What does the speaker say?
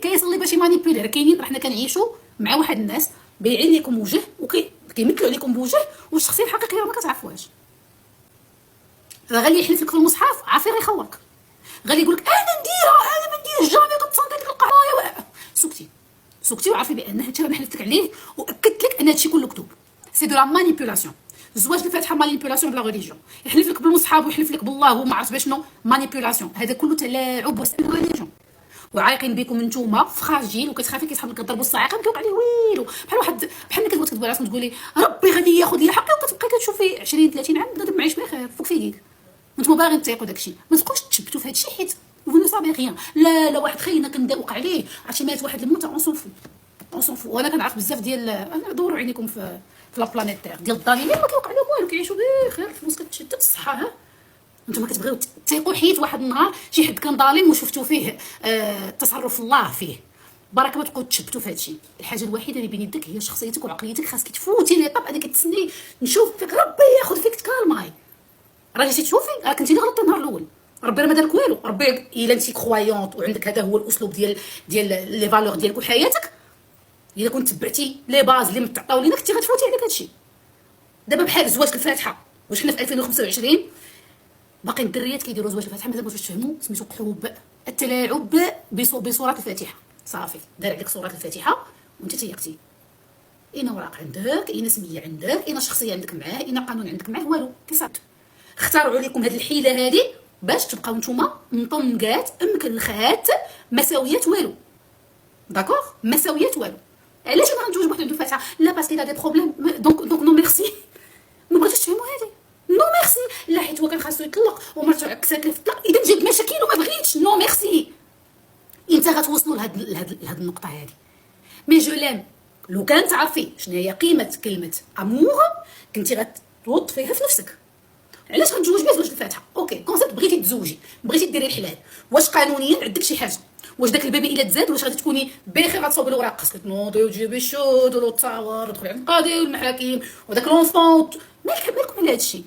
كيصلي باش يمانيبيولي. راه كاينين، حنا كنعيشوا مع واحد الناس بايعين لكم وجه وكيمثلوا عليكم بوجه والشخصيه الحقيقيه ما كتعرفوهاش. راه غادي يحلف لك في المصحف عافير يخورك، غادي يقول لك انا ما نديرش جامي كتصنت لك القضايا. سكتي وعرفي بان هادشي راه حلفت لك عليه واكدت لك ان هادشي كله مكتوب. سي دو لا مانيبيولاسيون. زواج الفاتحه مانيبيولاسيون بلا ريليجيون، يحلف لك بالمصحاب ويحلف لك بالله وما عرفت شنو مانيبيولاسيون. هذا كله تلاعب وسائل ريليجيون. وعايقين بكم نتوما فراجيل وكتخافي كيسحب لك الضرب والصاعقه ما كيوقع ليه والو. بحال كتبغي تكذبي راسك تقولي ربي غادي ياخذ لي حقي وكتبقاي كتشوفي 20 30 عام بنادم معيش بخير فوق في يديك. نتوما باغيين تيقوا داكشي، ما تبقوش تشبتوا في هادشي حيت فو صافي غيان. لا واحد خاينه كندا وقع عليه عرفتي مات واحد الموت اون سون فو. وانا كنعرف بزاف ديال انا دوروا عينيكم في لا بلانيت تيغ ديال الظالمين ما كيوقع لهم والو، كيعيشوا بخير الفلوس كتشد الصحه. ها نتوما كتبغيو تيقوا حيت واحد النهار شي حد كان ظالم وشفتوا فيه تصرف الله فيه. بركه ما تبقاو تشبتوا في هادشي. الحاجه الوحيده اللي بين يدك هي شخصيتك وعقليتك. خاصك تفوتي ليطاب هذيك كتسني نشوف فيك ربي ياخذ فيك تكالماي. راه جيتي تشوفي راه كنتي اللي غلطتي النهار الاول. ربي راه ما دارك والو. ربي الا انت كرويونت وعندك هذا هو الاسلوب ديال لي فالور ديالك وحياتك، الا كنت تبعتي لي باز اللي متعطاو لينا كنتي غتفوتي عليك هادشي. دابا بحال زواج الفاتحه، واش حنا في 2025 باقي الدريات كيديروا زواج الفاتحه مازال باش تفهموا سميتو قلوب التلاعب بصوره الفاتحه. صافي دار عليك صوره الفاتحه وانت تيقتي. اين اوراق عندك، اين سميه عندك، اين شخصيه عندك معاه، اين قانون عندك معاه، والو. كيصاد اختاروا عليكم هذه الحيله هذه باش تبقاو نتوما مطنقات مكلخات مساويات والو. داكوغ مساويات والو. علاش انا غنتزوج بواحد عنده فاتحه؟ لا باسكو دا دي بروبليم دونك نو ميرسي. ما بغيتوش تفهموا هذه نو ميرسي. لا حيت هو كان خاصو يطلق ومرته عكسات ليه في الطلاق. اذا جات مشاكل وما بغيتش نو ميرسي. انت غتوصلوا لهاد النقطه هذه. مي جو لام لو كان تعرفي شنو هي قيمه كلمه امور كنتي غتوض فيها في نفسك. علاش غنتزوج بها زواج الفاتحه؟ اوكي كونسيبت بغيتي تزوجي بغيتي ديري الحلال، واش قانونيا عندك شي حاجه؟ واش داك البيبي الا تزاد واش غادي تكوني بخير غتصاوبي الوراق خاصك تنوضي وتجيبي الشهود والتصاور وتدخلي عند القاضي والمحاكم وداك لونفون مالكم على هادشي.